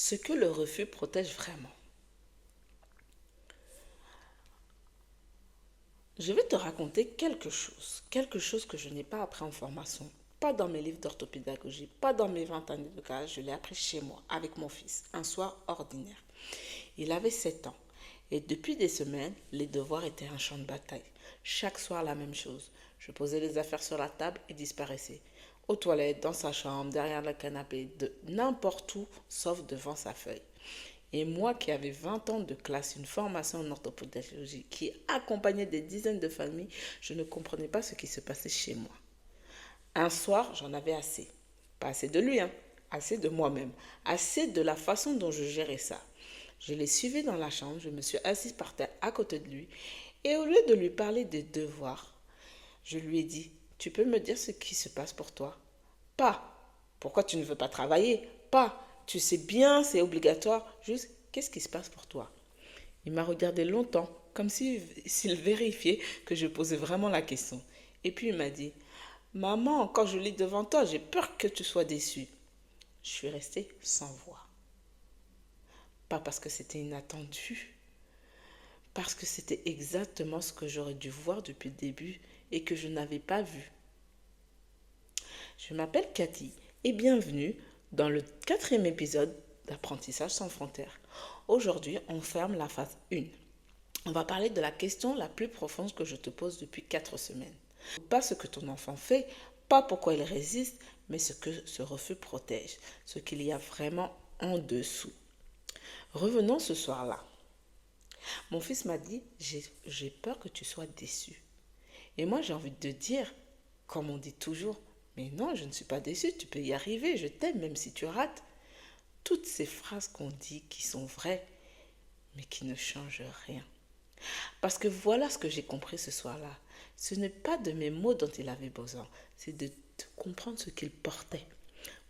Ce que le refus protège vraiment. Je vais te raconter quelque chose que je n'ai pas appris en formation, pas dans mes livres d'orthopédagogie, pas dans mes 20 années de garage, je l'ai appris chez moi, avec mon fils, un soir ordinaire. Il avait 7 ans, et depuis des semaines, les devoirs étaient un champ de bataille. Chaque soir, la même chose. Je posais les affaires sur la table et disparaissais. Aux toilettes, dans sa chambre, derrière le canapé, de n'importe où, sauf devant sa feuille. Et moi qui avais 20 ans de classe, une formation en orthopédagogie, qui accompagnait des dizaines de familles, je ne comprenais pas ce qui se passait chez moi. Un soir, j'en avais assez. Pas assez de lui, hein. Assez de moi-même. Assez de la façon dont je gérais ça. Je l'ai suivi dans la chambre, je me suis assise par terre à côté de lui, et au lieu de lui parler des devoirs, je lui ai dit, tu peux me dire ce qui se passe pour toi? Pas, pourquoi tu ne veux pas travailler? Pas, tu sais bien, c'est obligatoire. Juste, qu'est-ce qui se passe pour toi? Il m'a regardé longtemps, comme s'il vérifiait que je posais vraiment la question. Et puis il m'a dit, maman, quand je lis devant toi, j'ai peur que tu sois déçue. Je suis restée sans voix. Pas parce que c'était inattendu, parce que c'était exactement ce que j'aurais dû voir depuis le début et que je n'avais pas vu. Je m'appelle Cathy et bienvenue dans le 4e épisode d'Apprentissage sans frontières. Aujourd'hui, on ferme la phase 1. On va parler de la question la plus profonde que je te pose depuis 4 semaines. Pas ce que ton enfant fait, pas pourquoi il résiste, mais ce que ce refus protège, ce qu'il y a vraiment en dessous. Revenons ce soir-là. Mon fils m'a dit, j'ai peur que tu sois déçu. Et moi, j'ai envie de dire, comme on dit toujours, mais non, je ne suis pas déçue, tu peux y arriver, je t'aime même si tu rates. Toutes ces phrases qu'on dit qui sont vraies, mais qui ne changent rien. Parce que voilà ce que j'ai compris ce soir-là. Ce n'est pas de mes mots dont il avait besoin, c'est de comprendre ce qu'il portait.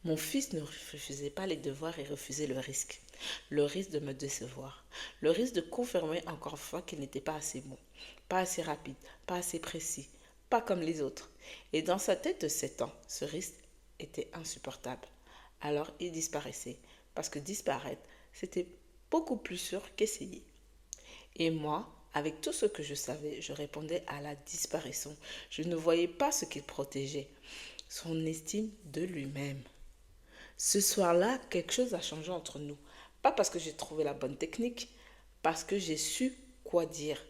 Mon fils ne refusait pas les devoirs et refusait le risque. Le risque de me décevoir. Le risque de confirmer encore une fois qu'il n'était pas assez bon, pas assez rapide, pas assez précis, pas comme les autres. Et dans sa tête de 7 ans, ce risque était insupportable. Alors il disparaissait, parce que disparaître, c'était beaucoup plus sûr qu'essayer. Et moi, avec tout ce que je savais, je répondais à la disparition. Je ne voyais pas ce qu'il protégeait, son estime de lui-même. Ce soir-là, quelque chose a changé entre nous. Pas parce que j'ai trouvé la bonne technique, parce que j'ai su quoi dire.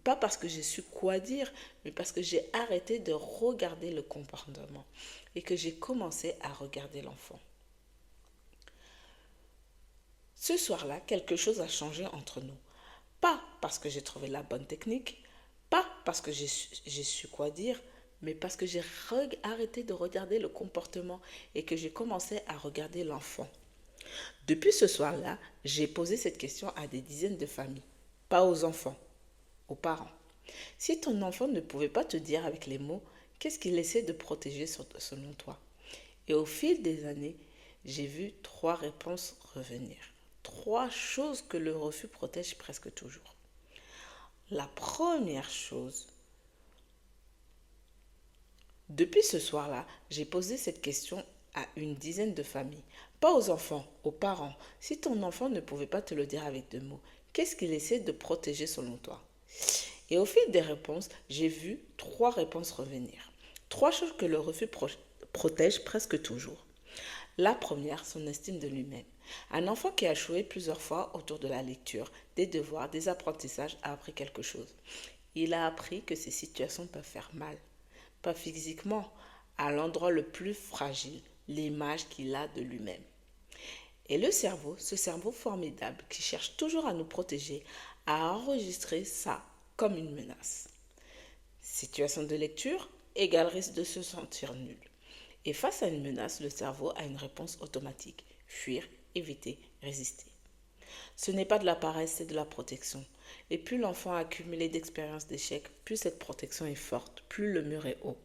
Pas parce que j'ai su quoi dire, mais parce que j'ai arrêté de regarder le comportement et que j'ai commencé à regarder l'enfant. Ce soir-là, quelque chose a changé entre nous. Pas parce que j'ai trouvé la bonne technique, pas parce que j'ai su quoi dire, mais parce que j'ai arrêté de regarder le comportement et que j'ai commencé à regarder l'enfant. Depuis ce soir-là, j'ai posé cette question à des dizaines de familles, pas aux enfants, aux parents. Si ton enfant ne pouvait pas te dire avec les mots, qu'est-ce qu'il essaie de protéger selon toi? Et au fil des années, j'ai vu 3 réponses revenir. 3 choses que le refus protège presque toujours. La première chose, depuis ce soir-là, j'ai posé cette question à une dizaine de familles, pas aux enfants, aux parents. Si ton enfant ne pouvait pas te le dire avec 2 mots, qu'est-ce qu'il essaie de protéger selon toi? Et au fil des réponses, j'ai vu 3 réponses revenir. 3 choses que le refus protège presque toujours. La première, son estime de lui-même. Un enfant qui a échoué plusieurs fois autour de la lecture, des devoirs, des apprentissages a appris quelque chose. Il a appris que ces situations peuvent faire mal. Pas physiquement, à l'endroit le plus fragile, l'image qu'il a de lui-même. Et le cerveau, ce cerveau formidable qui cherche toujours à nous protéger, a enregistré ça comme une menace. Situation de lecture égale risque de se sentir nul. Et face à une menace, le cerveau a une réponse automatique. Fuir, éviter, résister. Ce n'est pas de la paresse, c'est de la protection. Et plus l'enfant a accumulé d'expériences d'échecs, plus cette protection est forte, plus le mur est haut.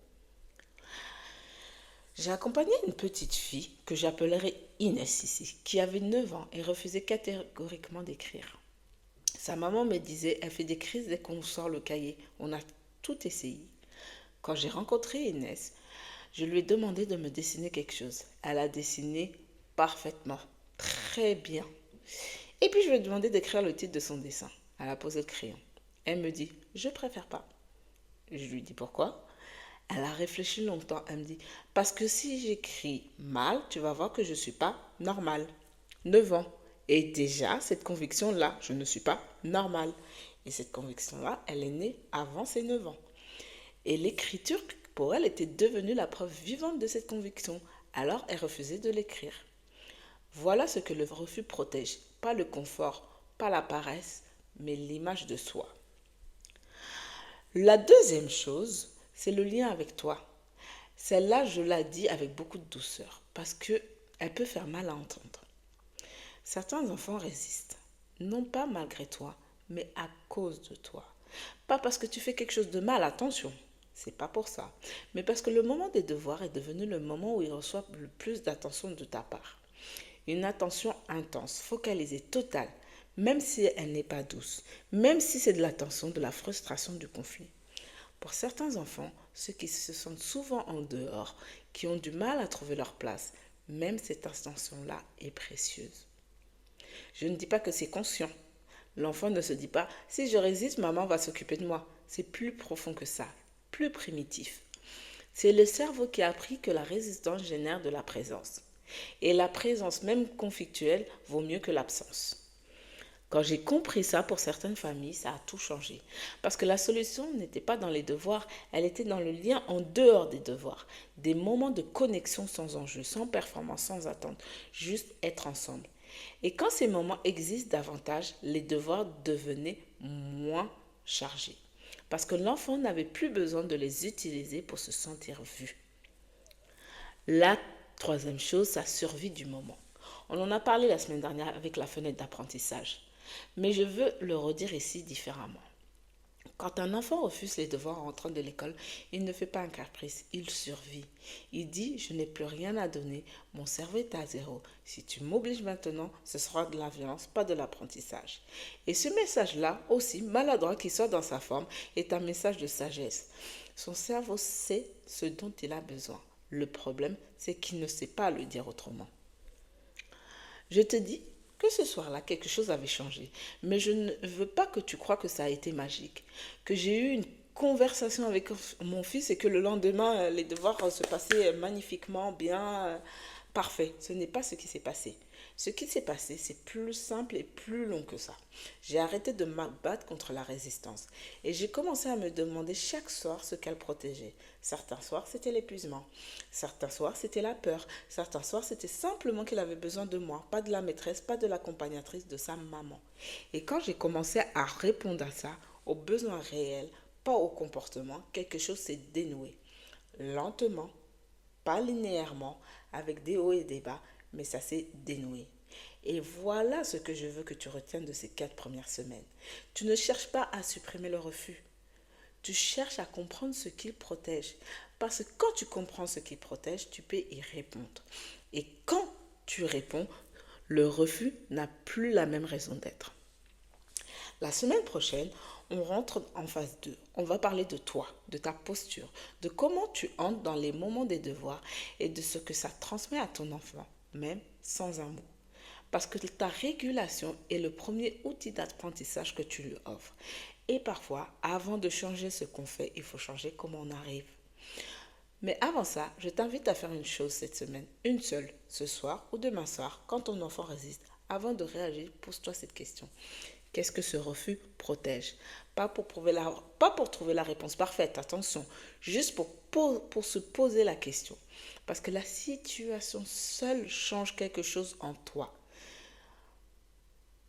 J'ai accompagné une petite fille que j'appellerai Inès ici, qui avait 9 ans et refusait catégoriquement d'écrire. Sa maman me disait, elle fait des crises dès qu'on sort le cahier. On a tout essayé. Quand j'ai rencontré Inès, je lui ai demandé de me dessiner quelque chose. Elle a dessiné parfaitement, très bien. Et puis je lui ai demandé d'écrire le titre de son dessin. Elle a posé le crayon. Elle me dit, je préfère pas. Je lui dis pourquoi? Elle a réfléchi longtemps. Elle me dit, parce que si j'écris mal, tu vas voir que je ne suis pas normale. 9 ans. Et déjà, cette conviction-là, je ne suis pas normale. Et cette conviction-là, elle est née avant ses 9 ans. Et l'écriture, pour elle, était devenue la preuve vivante de cette conviction. Alors, elle refusait de l'écrire. Voilà ce que le refus protège. Pas le confort, pas la paresse, mais l'image de soi. La deuxième chose, c'est le lien avec toi. Celle-là, je la dis avec beaucoup de douceur parce qu'elle peut faire mal à entendre. Certains enfants résistent, non pas malgré toi, mais à cause de toi. Pas parce que tu fais quelque chose de mal, attention, c'est pas pour ça, mais parce que le moment des devoirs est devenu le moment où ils reçoivent le plus d'attention de ta part. Une attention intense, focalisée, totale, même si elle n'est pas douce, même si c'est de l'attention, de la frustration, du conflit. Pour certains enfants, ceux qui se sentent souvent en dehors, qui ont du mal à trouver leur place, même cette attention-là est précieuse. Je ne dis pas que c'est conscient. L'enfant ne se dit pas, si je résiste, maman va s'occuper de moi. C'est plus profond que ça, plus primitif. C'est le cerveau qui a appris que la résistance génère de la présence. Et la présence, même conflictuelle, vaut mieux que l'absence. Quand j'ai compris ça, pour certaines familles, ça a tout changé. Parce que la solution n'était pas dans les devoirs, elle était dans le lien en dehors des devoirs. Des moments de connexion sans enjeu, sans performance, sans attente. Juste être ensemble. Et quand ces moments existent davantage, les devoirs devenaient moins chargés. Parce que l'enfant n'avait plus besoin de les utiliser pour se sentir vu. La troisième chose, sa survie du moment. On en a parlé la semaine dernière avec la fenêtre d'apprentissage. Mais je veux le redire ici différemment. Quand un enfant refuse les devoirs en rentrant de l'école, il ne fait pas un caprice, il survit. Il dit, je n'ai plus rien à donner, mon cerveau est à zéro. Si tu m'obliges maintenant, ce sera de la violence, pas de l'apprentissage. Et ce message-là, aussi maladroit qu'il soit dans sa forme, est un message de sagesse. Son cerveau sait ce dont il a besoin. Le problème, c'est qu'il ne sait pas le dire autrement. Je te dis que ce soir-là, quelque chose avait changé. Mais je ne veux pas que tu crois que ça a été magique. Que j'ai eu une conversation avec mon fils et que le lendemain, les devoirs se passaient magnifiquement, bien, parfait. Ce n'est pas ce qui s'est passé. Ce qui s'est passé, c'est plus simple et plus long que ça. J'ai arrêté de m'abattre contre la résistance et j'ai commencé à me demander chaque soir ce qu'elle protégeait. Certains soirs, c'était l'épuisement. Certains soirs, c'était la peur. Certains soirs, c'était simplement qu'elle avait besoin de moi, pas de la maîtresse, pas de l'accompagnatrice de sa maman. Et quand j'ai commencé à répondre à ça, aux besoins réels, pas au comportement, quelque chose s'est dénoué. Lentement, pas linéairement, avec des hauts et des bas, mais ça s'est dénoué. Et voilà ce que je veux que tu retiennes de ces 4 premières semaines. Tu ne cherches pas à supprimer le refus. Tu cherches à comprendre ce qu'il protège. Parce que quand tu comprends ce qu'il protège, tu peux y répondre. Et quand tu réponds, le refus n'a plus la même raison d'être. La semaine prochaine, on rentre en phase 2. On va parler de toi, de ta posture, de comment tu entres dans les moments des devoirs et de ce que ça transmet à ton enfant, même sans un mot. Parce que ta régulation est le premier outil d'apprentissage que tu lui offres. Et parfois, avant de changer ce qu'on fait, il faut changer comment on arrive. Mais avant ça, je t'invite à faire une chose cette semaine, une seule, ce soir ou demain soir, quand ton enfant résiste. Avant de réagir, pose-toi cette question. Qu'est-ce que ce refus protège? Pas pour trouver la réponse parfaite, attention, juste pour se poser la question. Parce que la situation seule change quelque chose en toi.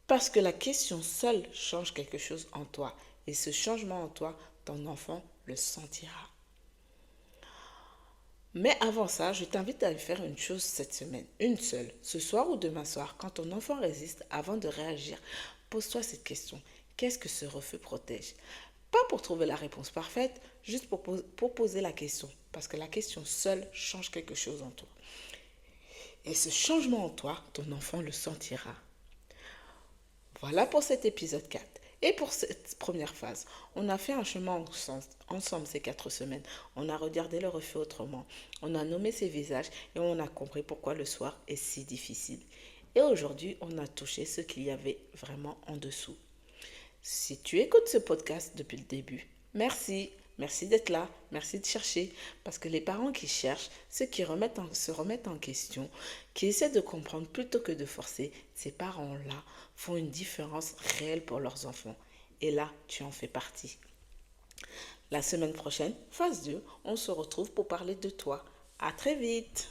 Parce que la question seule change quelque chose en toi. Et ce changement en toi, ton enfant le sentira. Mais avant ça, je t'invite à faire une chose cette semaine, une seule, ce soir ou demain soir, quand ton enfant résiste, avant de réagir, pose-toi cette question. Qu'est-ce que ce refus protège? Pas pour trouver la réponse parfaite, juste pour poser la question. Parce que la question seule change quelque chose en toi. Et ce changement en toi, ton enfant le sentira. Voilà pour cet épisode 4. Et pour cette première phase, on a fait un chemin ensemble ces 4 semaines. On a regardé le refus autrement. On a nommé ses visages et on a compris pourquoi le soir est si difficile. Et aujourd'hui, on a touché ce qu'il y avait vraiment en dessous. Si tu écoutes ce podcast depuis le début, merci. Merci d'être là, merci de chercher. Parce que les parents qui cherchent, ceux qui se remettent en question, qui essaient de comprendre plutôt que de forcer, ces parents-là font une différence réelle pour leurs enfants. Et là, tu en fais partie. La semaine prochaine, phase 2, on se retrouve pour parler de toi. À très vite!